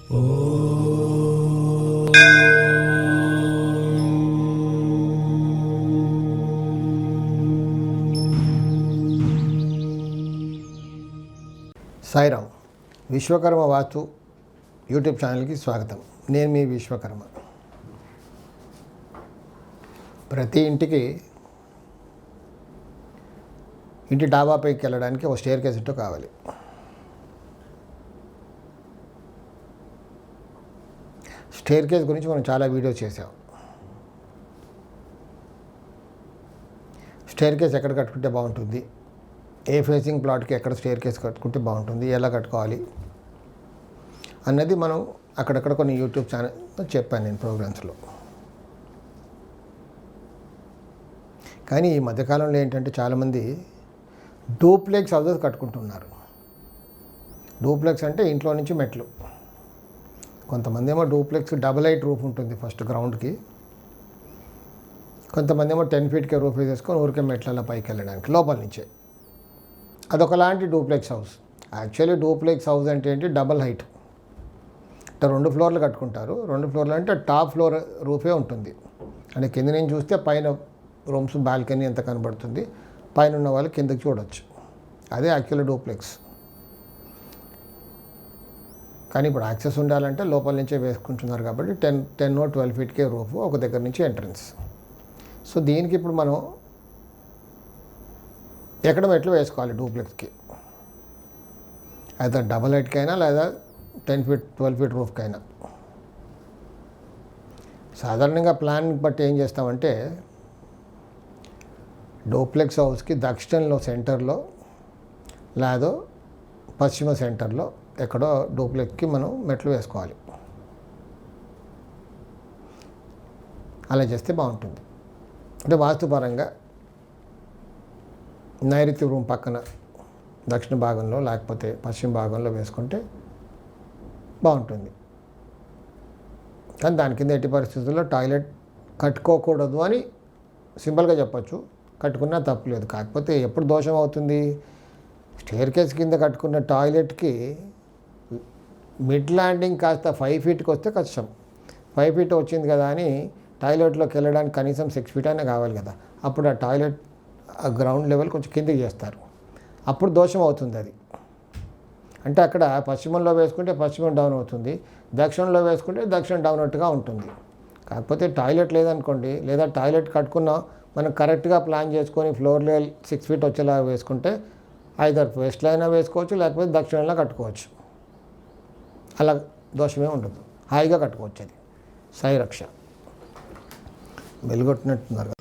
సాయిరామ్. విశ్వకర్మ వాస్తు YouTube ఛానల్కి స్వాగతం. నేను మీ విశ్వకర్మ. ప్రతి ఇంటికి ఇంటి డాబా పైకి వెళ్ళడానికి ఒక స్టేర్ కేస్ ఇటు కావాలి. స్టేర్ కేస్ గురించి మనం చాలా వీడియోస్ చేసాం. స్టేర్ కేస్ ఎక్కడ కట్టుకుంటే బాగుంటుంది, ఏ ఫేసింగ్ ప్లాట్కి ఎక్కడ స్టేర్ కేస్ కట్టుకుంటే బాగుంటుంది, ఎలా కట్టుకోవాలి అన్నది మనం అక్కడక్కడ కొన్ని యూట్యూబ్ ఛానల్ చెప్పాను నేను ప్రోగ్రామ్స్లో. కానీ ఈ మధ్యకాలంలో ఏంటంటే చాలామంది డూప్లెక్స్ హౌసెస్ కట్టుకుంటున్నారు. డూప్లెక్స్ అంటే ఇంట్లో నుంచి మెట్లు. కొంతమంది ఏమో డూప్లెక్స్ డబుల్ హైట్ రూఫ్ ఉంటుంది ఫస్ట్ గ్రౌండ్కి, కొంతమంది ఏమో 10 ఫీట్కే రూఫ్ వేసేసుకొని ఊరికే మెట్లలో పైకి వెళ్ళడానికి లోపల నుంచే. అదొకలాంటి duplex house. Actually duplex house అంటే ఏంటి, డబల్ హైట్. అంటే 2 ఫ్లోర్లు కట్టుకుంటారు. 2 ఫ్లోర్లు అంటే టాప్ ఫ్లోర్ రూఫే ఉంటుంది. అంటే కింద నుంచి చూస్తే పైన రూమ్స్ బాల్కనీ ఎంత కనబడుతుంది, పైన ఉన్న వాళ్ళు కిందకి చూడవచ్చు. అదే యాక్చువల్లీ డూప్లెక్స్. కానీ ఇప్పుడు యాక్సెస్ ఉండాలంటే లోపల నుంచే వేసుకుంటున్నారు కాబట్టి 10-12 ఫీట్కే రూఫ్, ఒక దగ్గర నుంచి ఎంట్రన్స్. సో దీనికి ఇప్పుడు మనం ఎక్కడ మెట్లు వేసుకోవాలి డూప్లెక్స్కి, అయితే డబల్ హైట్కైనా లేదా 10 ఫీట్ 12 ఫీట్ రూఫ్కైనా. సాధారణంగా ప్లాన్ బట్టి ఏం చేస్తామంటే డూప్లెక్స్ హౌస్కి దక్షిణంలో సెంటర్లో లేదా పశ్చిమ సెంటర్లో ఎక్కడో డూప్లెక్స్కి మనం మెట్లు వేసుకోవాలి. అలా చేస్తే బాగుంటుంది. అంటే వాస్తుపరంగా నైరుతి రూమ్ పక్కన దక్షిణ భాగంలో లేకపోతే పశ్చిమ భాగంలో వేసుకుంటే బాగుంటుంది. కానీ దాని కింద ఎట్టి పరిస్థితుల్లో టాయిలెట్ కట్టుకోకూడదు అని సింపుల్గా చెప్పచ్చు. కట్టుకున్నా తప్పులేదు. కాకపోతే ఎప్పుడు దోషం అవుతుంది, స్టేర్ కేస్ కింద కట్టుకున్న టాయిలెట్కి మిడ్ ల్యాండింగ్ కాస్త 5 ఫీట్కి వస్తే కష్టం. 5 ఫీట్ వచ్చింది కదా అని టాయిలెట్లోకి వెళ్ళడానికి కనీసం 6 ఫీట్ అయినా కావాలి కదా. అప్పుడు ఆ టాయిలెట్ ఆ గ్రౌండ్ లెవెల్ కొంచెం కిందకి చేస్తారు, అప్పుడు దోషం అవుతుంది అది. అంటే అక్కడ పశ్చిమంలో వేసుకుంటే పశ్చిమం డౌన్ అవుతుంది, దక్షిణంలో వేసుకుంటే దక్షిణం డౌన్ అవుట్గా ఉంటుంది. కాకపోతే టాయిలెట్ లేదనుకోండి, లేదా టాయిలెట్ కట్టుకున్నా మనం కరెక్ట్గా ప్లాన్ చేసుకొని ఫ్లోర్ లెవెల్ 6 ఫీట్ వచ్చేలా వేసుకుంటే ఐదర్ వెస్ట్లో అయినా వేసుకోవచ్చు, లేకపోతే దక్షిణంలో కట్టుకోవచ్చు. అలా దోషమే ఉండదు, హాయిగా కట్టుకోవచ్చు. అది సాయి రక్ష. వెలుగొట్టినట్టున్నారు.